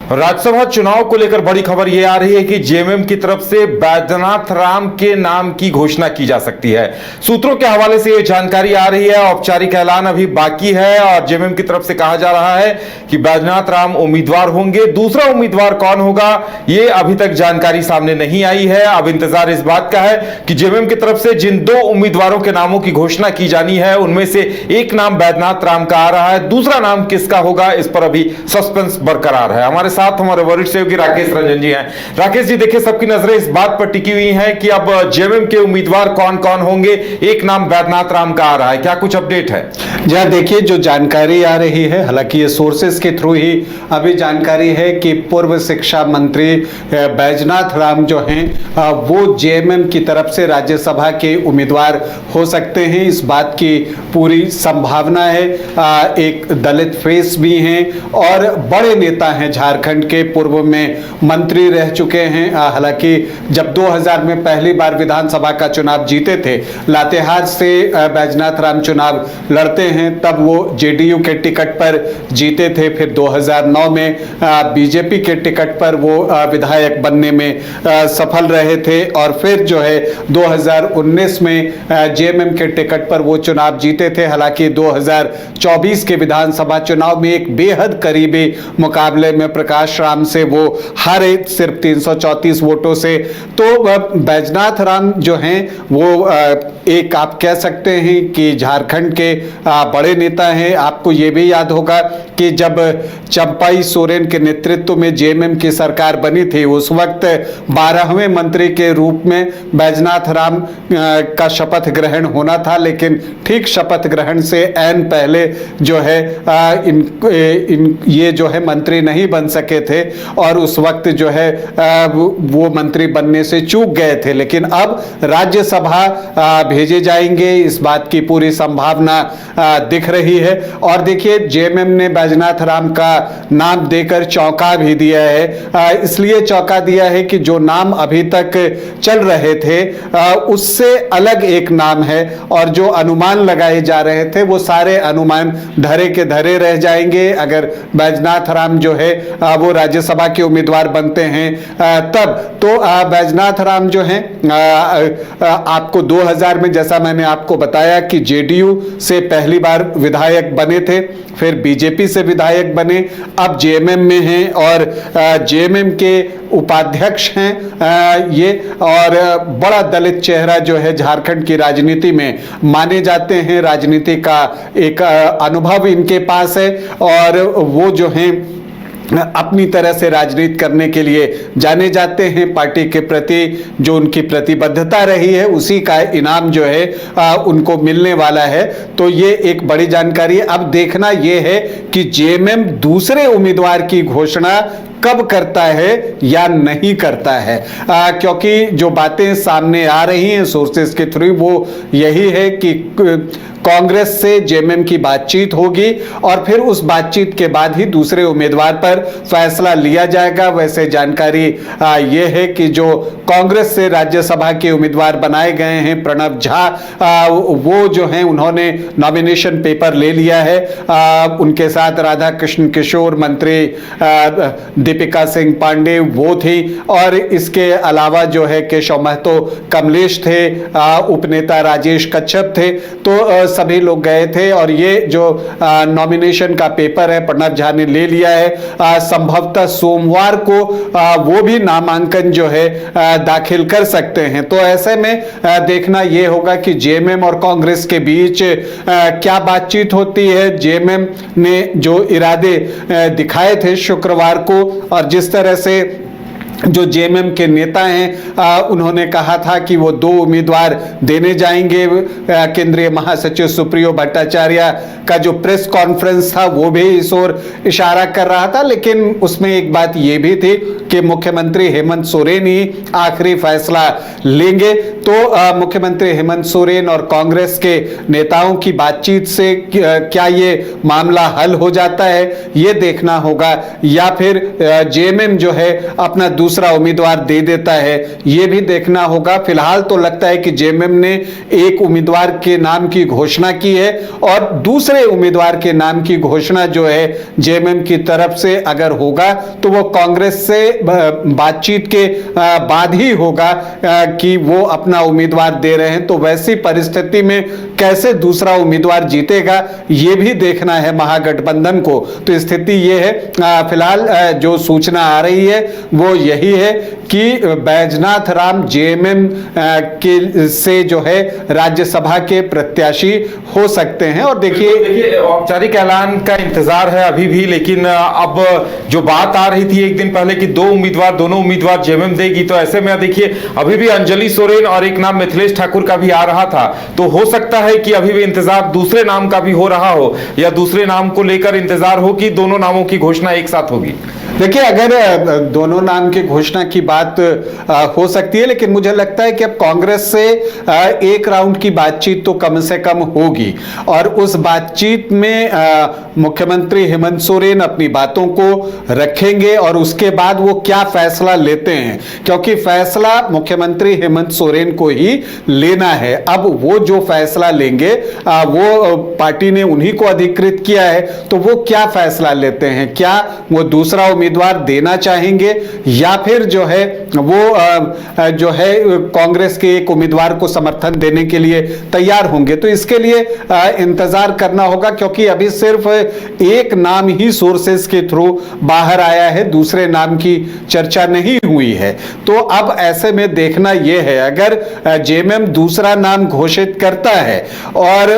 राज्यसभा चुनाव को लेकर बड़ी खबर यह आ रही है कि जेएमएम की तरफ से बैजनाथ राम के नाम की घोषणा की जा सकती है। सूत्रों के हवाले से यह जानकारी आ रही है। औपचारिक ऐलान अभी बाकी है और जेएमएम की तरफ से कहा जा रहा है कि बैजनाथ राम उम्मीदवार होंगे। दूसरा उम्मीदवार कौन होगा यह अभी तक जानकारी सामने नहीं आई है। अब इंतजार इस बात का है कि जेएमएम की तरफ से जिन दो उम्मीदवारों के नामों की घोषणा की जानी है उनमें से एक नाम बैजनाथ राम का आ रहा है, दूसरा नाम किसका होगा इस पर अभी सस्पेंस बरकरार है। हमारे साथ हमारे वरिष्ठ सहयोगी राकेश रंजन जी हैं। राकेश जी, देखिए सबकी नजरें इस बात पर टिकी हुई हैं कि अब जेएमएम के उम्मीदवार कौन कौन होंगे। एक नाम बैजनाथ राम का आ रहा है, क्या कुछ अपडेट है? जी देखिए, जो जानकारी आ रही है, हालांकि ये सोर्सेस के थ्रू ही अभी जानकारी है कि पूर्व शिक्षा मंत्री बैजनाथ राम जो हैं वो जेएमएम की तरफ से राज्यसभा के उम्मीदवार हो सकते हैं। इस बात की पूरी संभावना है। एक दलित फेस भी हैं और बड़े नेता हैं, झारखंड के पूर्व में मंत्री रह चुके हैं। हालांकि जब 2000 में पहली बार विधानसभा का चुनाव जीते थे, लातेहार से बैजनाथ राम चुनाव लड़ते हैं, तब वो जेडीयू के टिकट पर जीते थे। फिर 2009 में बीजेपी के टिकट पर वो विधायक बनने में सफल रहे थे और फिर जो है 2019 में जेएमएम के टिकट पर वो चुनाव जीते थे। हालांकि 2024 के विधानसभा चुनाव में एक बेहद करीबी मुकाबले में प्रकाश राम से वो हारे, सिर्फ 334 वोटों से। तो बैजनाथ राम जो हैं वो एक आप कह सकते हैं कि झारखंड के बड़े नेता हैं। आपको ये भी याद होगा कि जब चंपाई सोरेन के नेतृत्व में जेएमएम की सरकार बनी थी, उस वक्त 12वें मंत्री के रूप में बैजनाथ राम का शपथ ग्रहण होना था, लेकिन ठीक शपथ ग्रहण से ऐन पहले जो है ये जो है मंत्री नहीं बन सके थे और उस वक्त जो है वो मंत्री बनने से चूक गए थे। लेकिन अब राज्यसभा भेजे जाएंगे, इस बात की पूरी संभावना दिख रही है। और देखिए, जेएमएम ने बैजनाथ राम का नाम देकर चौंका भी दिया है। इसलिए चौंका दिया है कि जो नाम अभी तक चल रहे थे उससे अलग एक नाम है और जो अनुमान लगाए जा रहे थे वो सारे अनुमान धरे के धरे रह जाएंगे। अगर बैजनाथ राम जो है वो राज्यसभा के उम्मीदवार बनते हैं तब तो बैजनाथ राम जो हैं आपको 2000 में, जैसा मैंने आपको बताया कि जेडीयू से पहली बार विधायक बने थे, फिर बीजेपी से विधायक बने, अब जेएमएम में हैं और जेएमएम के उपाध्यक्ष हैं ये। और बड़ा दलित चेहरा जो है झारखंड की राजनीति में माने जाते हैं, राजनीति का एक अनुभव इनके पास है और वो जो हैं अपनी तरह से राजनीति करने के लिए जाने जाते हैं। पार्टी के प्रति जो उनकी प्रतिबद्धता रही है उसी का इनाम जो है उनको मिलने वाला है। तो ये एक बड़ी जानकारी है। अब देखना ये है कि जेएमएम दूसरे उम्मीदवार की घोषणा कब करता है या नहीं करता है, क्योंकि जो बातें सामने आ रही हैं सोर्सेस के थ्रू वो यही है कि कांग्रेस से जेएमएम की बातचीत होगी और फिर उस बातचीत के बाद ही दूसरे उम्मीदवार पर फैसला लिया जाएगा। वैसे जानकारी ये है कि जो कांग्रेस से राज्यसभा के उम्मीदवार बनाए गए हैं प्रणव झा, वो जो हैं उन्होंने नॉमिनेशन पेपर ले लिया है। उनके साथ राधा कृष्ण किशोर, मंत्री दीपिका सिंह पांडे वो थी और इसके अलावा जो है केशव महतो, कमलेश थे, उपनेता राजेश कच्छप थे। तो सभी लोग गए थे और ये जो नॉमिनेशन का पेपर है प्रणव झा ने ले लिया है। संभवतः सोमवार को वो भी नामांकन जो है दाखिल कर सकते हैं। तो ऐसे में देखना ये होगा कि जेएमएम और कांग्रेस के बीच क्या बातचीत होती है। जेएमएम ने जो इरादे दिखाए थे शुक्रवार को और जिस तरह से जो जेएमएम के नेता हैं उन्होंने कहा था कि वो दो उम्मीदवार देने जाएंगे। केंद्रीय महासचिव सुप्रियो भट्टाचार्य का जो प्रेस कॉन्फ्रेंस था वो भी इस ओर इशारा कर रहा था, लेकिन उसमें एक बात ये भी थी कि मुख्यमंत्री हेमंत सोरेन ही आखिरी फैसला लेंगे। तो मुख्यमंत्री हेमंत सोरेन और कांग्रेस के नेताओं की बातचीत से क्या ये मामला हल हो जाता है, ये देखना होगा, या फिर जेएमएम जो है अपना दूसरा उम्मीदवार दे देता है, ये भी देखना होगा। फिलहाल तो लगता है कि जेएमएम ने एक उम्मीदवार के नाम की घोषणा की है और दूसरे उम्मीदवार के नाम की घोषणा जो है जेएमएम की तरफ से अगर होगा तो वो कांग्रेस से बातचीत के बाद ही होगा कि वो अपना उम्मीदवार दे रहे हैं। तो वैसी परिस्थिति में कैसे दूसरा उम्मीदवार जीतेगा ये भी देखना है महागठबंधन को। तो स्थिति ये है, फिलहाल जो सूचना आ रही है वो यही है कि बैजनाथ राम जेएमएम के से जो है राज्यसभा के प्रत्याशी हो सकते हैं। और देखिए औपचारिक ऐलान का इंतजार है अभी भी, लेकिन अब जो बात आ रही थी एक दिन पहले कि दोनों उम्मीदवार जेएमएम देगी, तो ऐसे में देखिए अभी भी अंजलि सोरेन और एक नाम मिथिलेश ठाकुर का भी आ रहा था। तो हो सकता है कि अभी भी इंतजार दूसरे नाम का भी हो रहा हो, या दूसरे नाम को लेकर इंतजार हो कि दोनों नामों की घोषणा एक साथ होगी। देखिए अगर दोनों नाम की घोषणा की बात हो सकती है, लेकिन मुझे लगता है कि अब कांग्रेस से एक राउंड की बातचीत तो कम से कम होगी और उस बातचीत में मुख्यमंत्री हेमंत सोरेन अपनी बातों को रखेंगे और उसके बाद वो क्या फैसला लेते हैं, क्योंकि फैसला मुख्यमंत्री हेमंत सोरेन को ही लेना है। अब वो जो फैसला लेंगे वो पार्टी ने उन्हीं को अधिकृत किया है, तो वो क्या फैसला लेते हैं, क्या वो दूसरा उम्मीदवार देना चाहेंगे या फिर जो है वो जो है कांग्रेस के एक उम्मीदवार को समर्थन देने के लिए तैयार होंगे। तो इसके लिए इंतजार करना होगा, क्योंकि अभी सिर्फ एक नाम ही सोर्सेस के थ्रू बाहर आया है, दूसरे नाम की चर्चा नहीं हुई है। तो अब ऐसे में देखना यह है, अगर जेएमएम दूसरा नाम घोषित करता है और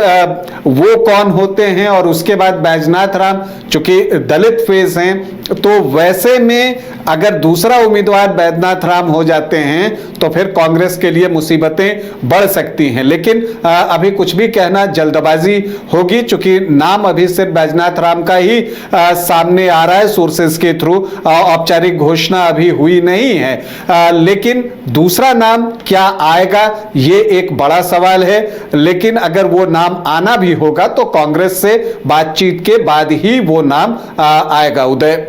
वो कौन होते हैं, और उसके बाद बैजनाथ राम चूंकि दलित फेस हैं, तो वैसे में अगर दूसरा उम्मीदवार बैजनाथ राम हो जाते हैं तो फिर कांग्रेस के लिए मुसीबतें बढ़ सकती हैं। लेकिन अभी कुछ भी कहना जल्दबाजी होगी, चूंकि नाम अभी सिर्फ बैजनाथ राम का ही सामने आ रहा है सोर्सेस के थ्रू, औपचारिक घोषणा अभी हुई नहीं है। लेकिन दूसरा नाम क्या आएगा ये एक बड़ा सवाल है, लेकिन अगर वो नाम आना भी होगा तो कांग्रेस से बातचीत के बाद ही वो नाम आएगा। उदय,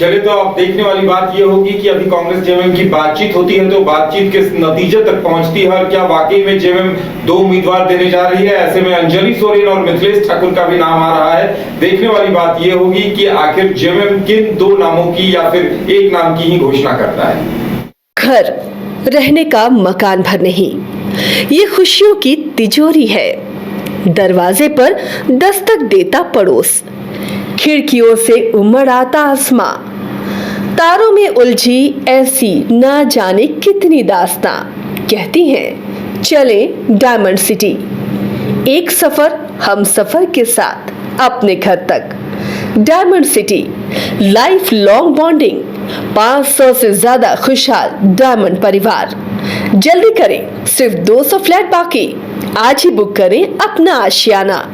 चलिए, तो अब देखने वाली बात यह होगी कि अभी कांग्रेस जेएमएम की बातचीत होती है तो बातचीत किस नतीजे तक पहुंचती है, और क्या वाकई में जेएमएम दो उम्मीदवार देने जा रही है। ऐसे में अंजलि सोरेन और मिथिलेश ठाकुर का भी नाम आ रहा है। देखने वाली बात यह होगी कि आखिर जेएमएम किन दो नामों की या फिर एक नाम की ही घोषणा करता है। घर रहने का मकान भर नहीं, ये खुशियों की तिजोरी है। दरवाजे पर दस्तक देता पड़ोस, खिड़कियों से उमड़ आता आसमां, तारों में उलझी ऐसी ना जाने कितनी दास्तां। कहती हैं चले डायमंड सिटी, एक सफर हम सफर के साथ अपने घर तक। Diamond city, life long bonding, 500 से ज्यादा खुशहाल डायमंड परिवार। जल्दी करें, सिर्फ 200 फ्लैट बाकी। आज ही बुक करें अपना आशियाना।